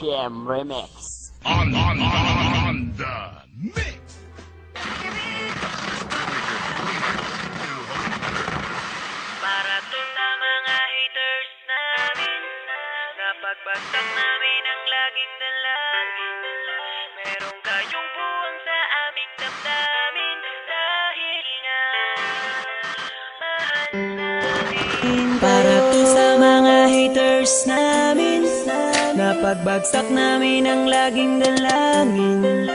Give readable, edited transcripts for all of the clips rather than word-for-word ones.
PM Remix. On the mix. Para to sa mga haters namin, napagbagsak namin ang laging dalangin. Meron kayong buwang sa aming damdamin, dahil nga mahal namin. Para to sa mga haters namin, napagbagsak namin ang laging dalangin.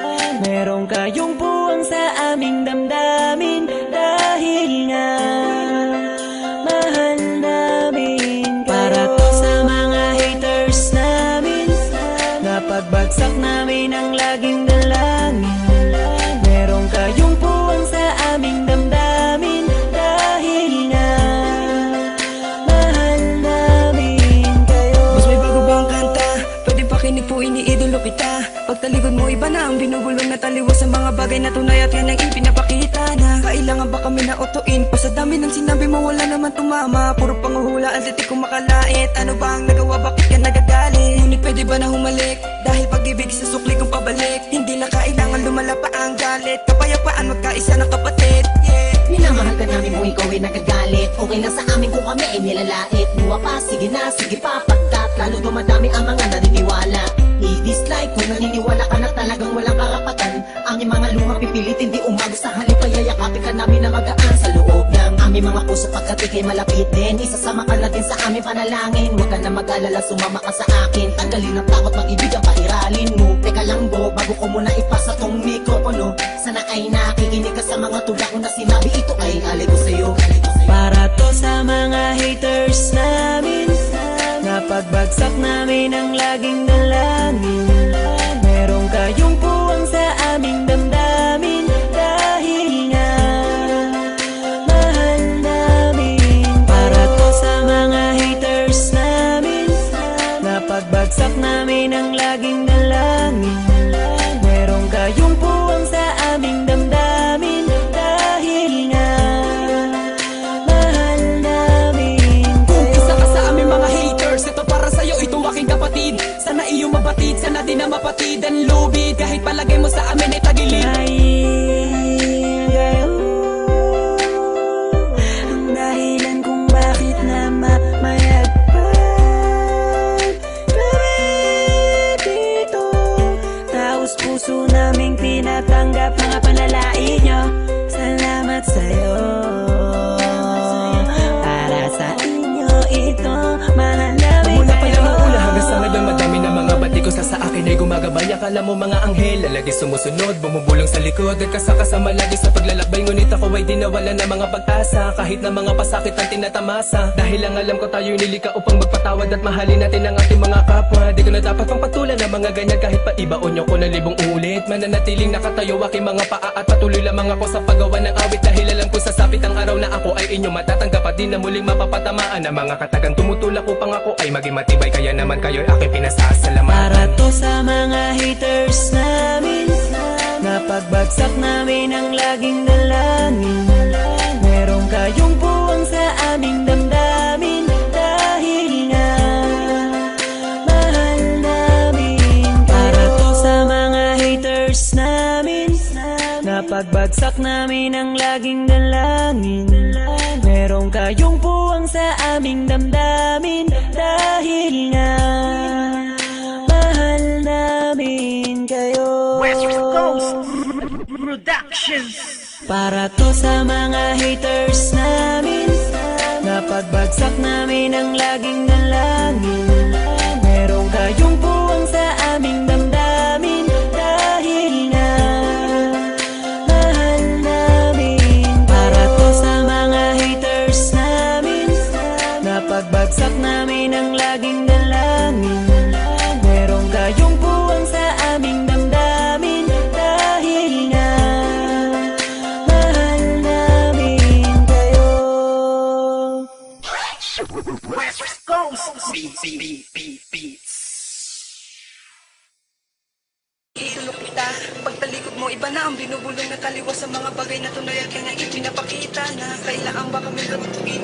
Meron kayong buwang sa aming damdamin, dahil nga mahal namin. Para to sa mga haters namin, napagbagsak namin ang laging dalangin. Meron kayong buwang sa aming damdamin, dahil nga mahal namin kayo. Mas may bago bang kanta? Pwede pakinig po, iniidolo kita. Pagtalikod mo, iba na ang binubulong na taliwas sa mga bagay na tunay at yan ang ipinapakita na. Kailangan ba kami na otuin? Pa sa dami ng sinabi mo, wala naman tumama. Puro panguhula, ang litik kong makalait. Ano ba ang nagawa, bakit ka nagagalit? Ngunit pwede ba na humalik? Dahil pag-ibig sa sukli kong pabalik. Hindi na kailangan lumala pa ang galit. Kapayapaan, magkaisa ng kapatid. Minamahal ka namin kung ikaw ay nagagalit. Okay lang sa amin kung kami ay nilalait. Buwa pa, sige na, sige pa, pagkat lalo dumadami ang mga naniniwala. I-dislike kung naniniwala ka na talagang walang karapatan. Ang mga lumang pipilitin di umago sa halip ay yayakapin ka namin na magaan sa loob ng aming mga puso pagkat ikay malapit din. Isasama ka na din sa aming panalangin. Huwag ka na mag-alala, sumama ka sa akin. Tanggalin ang takot, mag-ibig ang pairalin mo. Teka lang bo, bago ko muna ipasa tong mikropono. Sana ay nakikinig ka sa mga tula ko na sinabi. Ito ay alay ko sa'yo. Para to sa mga haters namin, napagbagsak namin ang laging dalangin. Meron kayong puwang sa aming damdamin, dahil nga mahal namin. Para to sa mga haters namin, napagbagsak namin ang laging dalangin. Meron kayong puwang sa aming damdamin, dahil nga mahal namin kayo. Isa ka sa aming mga haters, ito para sa'yo, ito aking kapatid. Sana iyong mabatid, sana din na mapatid ang lubid. Kahit palagay mo sa amin ay tagilid. Dahil kayo ang dahilan kung bakit na mamayagpag kami dito. Taos puso naming tinatanggap mga panalait nyo. Salamat sa'yo. Para sa inyo ito, mahal namin Mula pa kayo. lang ang una hanggang sa ngayon, madami na mga bati ko sa akin ay gumagabay. Akala mo mga anghel, lalagi sumusunod, bumubulong sa likod at kasakasama lagi sa paglalakbay. Ngunit ako ay di nawala na mga pag-asa, kahit na mga pasakit ang tinatamasa. Dahil ang alam ko tayo'y nilika upang magpatawad at mahalin natin ang ating mga kapwa. Di ko na dapat pang patulan ng mga ganyan, kahit pa ibaon nyo ko na libong ulit. Mananatiling nakatayo aking mga paa at patuloy lamang ako sa paggawa ng awit. Dahil alam ko sasapit ang araw na ako ay inyong matatanggap at di na muling mapapatamaan ng mga katagang tumutulak upang ako ay maging matibay. Kaya naman kayo'y aking pinasasalamatan. Para to sa mga haters namin, napagbagsak namin ang laging dalangin. Meron kayong buwang sa aming damdamin, dahil nga mahal namin. Para to sa mga haters namin, napagbagsak namin ang laging dalangin. Meron kayong buwang sa aming damdamin, dahil nga mahal namin kayo. West Coast Productions. Para to sa mga haters namin, napagbagsak namin ang laging dalangin. Meron kayong buwang sa aming damdamin, dahil nga mahal namin. Para to sa mga haters namin, napagbagsak namin ang laging dalangin. Meron kayong buwang sa aming damdamin, dahil nga mahal namin kayo. West Coast Beats. Itulog kita, pagtalikod mo, iba na ang binubulong na taliwas sa mga bagay na tunay at kanya ipinapakita na kailangan ba kami gawin.